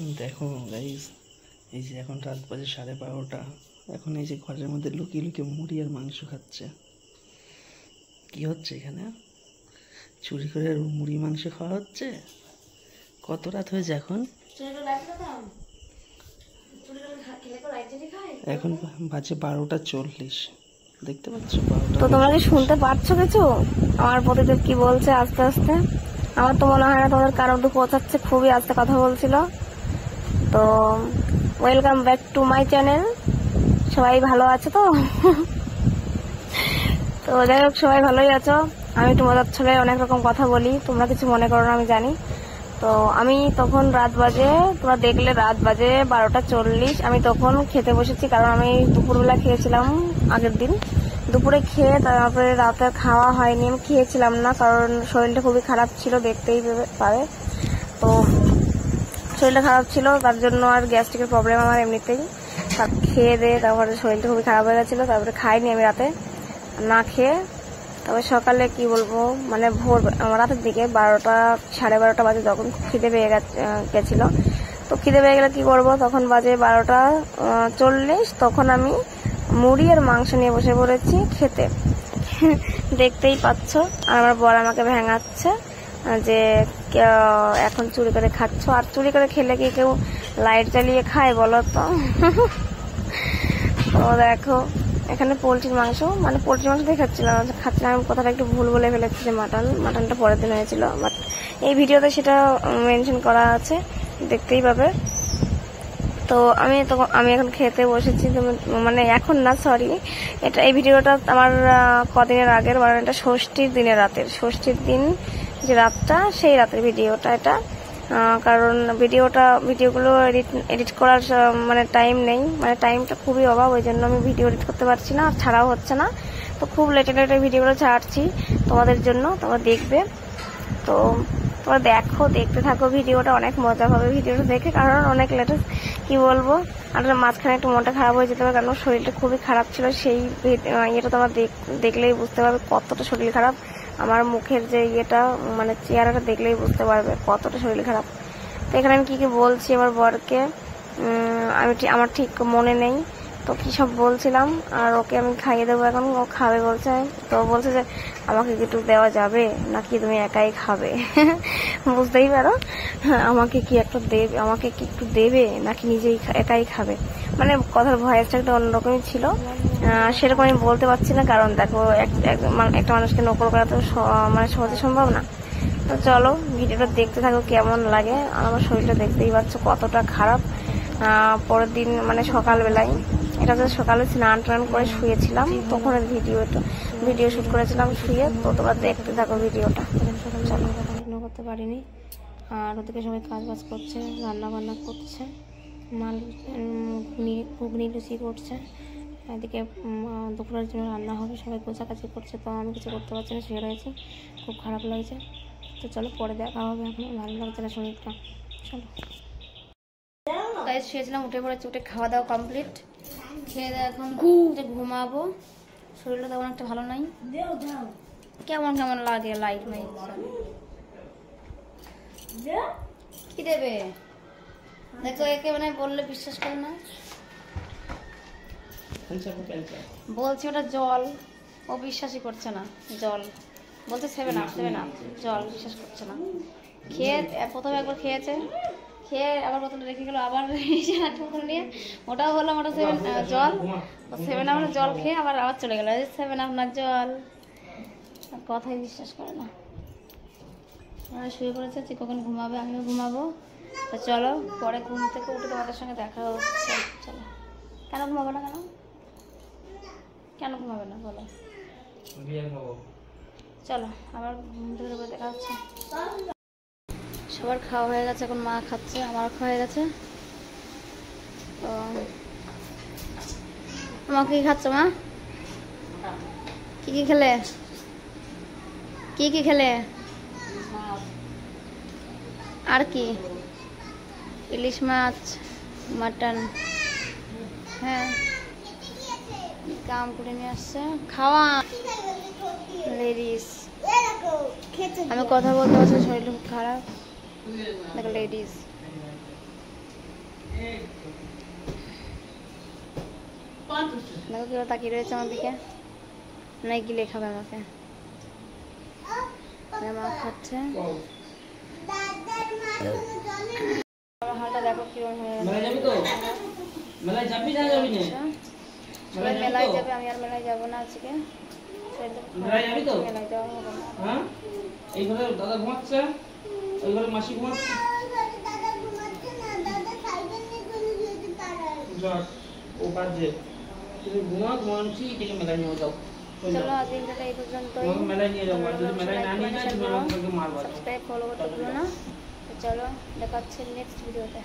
দেখো গাইস, এই যে এখন রাত বাজে 12:30। এখন এই যে ঘরের মধ্যে লুকিয়ে লুকিয়ে মুড়ি আর মাংস খাচ্ছে। কি হচ্ছে এখানে? চুরি করে মুড়ি মাংস খাওয়া হচ্ছে। কত রাত হয়েছে এখন? এখন বাজে 12:40। দেখতে পাচ্ছ? তো তোমরা কি শুনতে পাচ্ছ কিছু? আমার প্রতিদেব কি বলছে আস্তে আস্তে? আমার তো মনে হয় না তোমাদের কারো অব্দি পৌঁছাচ্ছে, খুবই আস্তে কথা বলছিল। তো welcome back to my channel. সবাই ভালো আছে তো? তো যাই হোক, সবাই ভালোই আছো। আমি একটু মজার ছলে অনেক রকম কথা বলি, তোমরা কিছু মনে করো না, আমি জানি। তো আমি তখন রাত বাজে, তোমরা দেখলে রাত বাজে 12:40। আমি তখন খেতে বসেছি, কারণ আমি দুপুরবেলা খেয়েছিলাম আগের দিন। দুপুরে খেয়ে তারপরে রাতে খাওয়া হয়নি, আমি খেয়েছিলাম না, কারণ শরীরটা খুবই খারাপ ছিল, দেখতেই পারে। তো শরীরটা খারাপ ছিল, তার জন্য আর গ্যাস্ট্রিকের প্রবলেম আমার এমনিতেই। খেয়ে দিয়ে তারপরে শরীরটা খুবই খারাপ হয়ে গেছিলো, তারপরে খাইনি আমি রাতে, না খেয়ে। তবে সকালে কি বলবো, মানে ভোর রাতের দিকে 12:30 বাজে, যখন খিদে পেয়ে গেছিল। তো খিদে পেয়ে গেলে কি করবো, তখন বাজে 12:40। তখন আমি মুড়ি আর মাংস নিয়ে বসে পড়েছি খেতে। দেখতেই পাচ্ছ। আর আমার বর আমাকে ভেঙাচ্ছে যে এখন চুরি করে খাচ্ছ। আর চুরি করে খেলে কি কেউ লাইট জ্বালিয়ে খায় বলো তো? তো দেখো, এখানে পোলট্রির মাংস, মানে পোলট্রির মাংস দিয়ে খাচ্ছিলাম। আমি কথাটা একটু ভুল বলে ফেলেছি যে মাটনটা পরের দিন হয়েছিল, বাট এই ভিডিওতে সেটা মেনশন করা আছে, দেখতেই পাবে। তো আমি এখন খেতে বসেছি, মানে এখন না, সরি, এই ভিডিওটা আমার কদিনের আগের, মানে এটা ষষ্ঠীর ষষ্ঠীর দিন যে রাতটা, সেই রাতের ভিডিওটা এটা। কারণ ভিডিওগুলো এডিট করার মানে টাইম নেই, মানে টাইমটা খুবই অভাব, ওই জন্য আমি ভিডিও এডিট করতে পারছি না, আর ছাড়াও হচ্ছে না। তো খুব লেটে ভিডিওগুলো ছাড়ছি তোমাদের জন্য, তোমরা দেখবে। তো তোমরা দেখতে থাকো ভিডিওটা, অনেক মজা হবে ভিডিওটা দেখে, কারণ অনেক লেটেস্ট, কি বলবো। আর মাঝখানে একটু মনটা খারাপ হয়ে যেতে হবে, কারণ শরীরটা খুবই খারাপ ছিল। সেই ইয়েটা তোমরা দেখলেই বুঝতে পারবে কতটা শরীর খারাপ। আমার মুখের যে ইয়েটা, মানে চেহারাটা দেখলেই বুঝতে পারবে কতটা শরীর খারাপ। তো এখানে আমি কি বলছি আমার বরকে, আমার ঠিক মনে নেই তো কি সব বলছিলাম। আর ওকে আমি খাইয়ে দেবো, এখন ও খাবে বলছে। তো বলছে যে আমাকে একটু দেওয়া যাবে নাকি তুমি একাই খাবে? বুঝতেই পারো, আমাকে কি একটু দেবে নাকি নিজেই একাই খাবে। মানে কথার ভয়েসটা একটা অন্যরকমই ছিল, সেরকম আমি বলতে পারছি না। কারণ দেখো, একটা মানুষকে নকল করা তো মানে সহজে সম্ভব না। তো চলো ভিডিওটা দেখতে থাকো, কেমন লাগে। আর আমার শরীরটা দেখতেই পাচ্ছ কতটা খারাপ। পরের দিন মানে সকালবেলায়, এটা তো সকালে স্নান টান করে শুয়েছিলাম, তখন ভিডিও শুট করেছিলাম শুয়ে। তো তোমরা দেখতে থাকো ভিডিওটা। চলো, পড়াশোনা করতে পারিনি, আর ওদিকে সবাই কাজ বাজ করছে, রান্না বান্না করছে, মাল ঘুগনি লুচি করছে, এদিকে দুপুরের জন্য রান্না হবে, সবাই কোচাকাচি করছে। তো আমি কিছু করতে পারছি না, শুয়ে রয়েছি, খুব খারাপ লাগছে। তো চলো পরে দেখা হবে, এখন ভালো লাগছে না শরীরটা। চলো, শুয়েছিলাম, উঠে পড়েছি, উঠে খাওয়া দাওয়া কমপ্লিট, খেয়ে দেওয়া এখন ঘুমাবো। শরীরটা তেমন একটা ভালো নাই, কেমন কেমন লাগে, লাইট নাই। কি দেবে দেখো, একে মানে বললে বিশ্বাস করে না, বলছি ওটা জল, ও বিশ্বাসই করছে না। জল বলছে 7 আপ জল, বিশ্বাস করছে না। খেয়ে প্রথমে একবার খেয়েছে, খেয়ে আবার বোতল রেখে গেল, আবার বোতল নিয়ে ওটাও বললাম ওটা জল, 7 আপ জল খেয়ে আবার চলে গেল 7 আপ না জল। কথাই বিশ্বাস করে না। শুয়ে পড়েছে, কখন ঘুমাবে, আমিও ঘুমাবো। তো চলো পরে ঘুম থেকে উঠে তোমাদের সঙ্গে দেখা হচ্ছে। চলো, কেন ঘুমাবে না? কেন ঘুমাবে না বলো? চলো আবার ঘুম থেকে দেখা হচ্ছে। সবার খাওয়া হয়ে গেছে, এখন মা খাচ্ছে, আমার খাওয়া হয়ে গেছে। তো মা কি খাচ্ছ? মা কি খেলে? কি খেলে? আর কি? ইলিশ মাছ, মাটন, হ্যাঁ কাম করে নিয়ে আসছে। খাওয়া লেডিস, আমি কথা বলতে পারছি, শরীর খুব খারাপ। দেখো লেডিস দেখো কেউ তাকিয়ে রয়েছে আমার দিকে, নাই কি লেখাবে আমাকে। মা খাচ্ছে, আমার হালটা দেখো কিরকম হয়ে গেছে। মেলায় যাবি না যাবি না? সবাই মেলায় যাবে, আমি আর মেলায় যাবো না আজকে। মেলায় যাবি তো? মেলায় যাওয়া হবে না। হ্যাঁ, এই ঘরে দাদা ঘুমাচ্ছে, ওই ঘরে মাসি ঘুমাচ্ছে। যাক, ও কাজে তুমি ঘুমাচ্ছি থেকে মেলায় নিয়ে যাও। চলো আজ দিনটা এই পর্যন্তই। তোমাকে মেলায় নিয়ে যাবো, আর যদি মেলায় না নিয়ে যাই তুমি আমাকে মারবা। সাবস্ক্রাইব ফলো করতে ভুলো না। তো চলো দেখা হচ্ছে নেক্সট ভিডিওতে।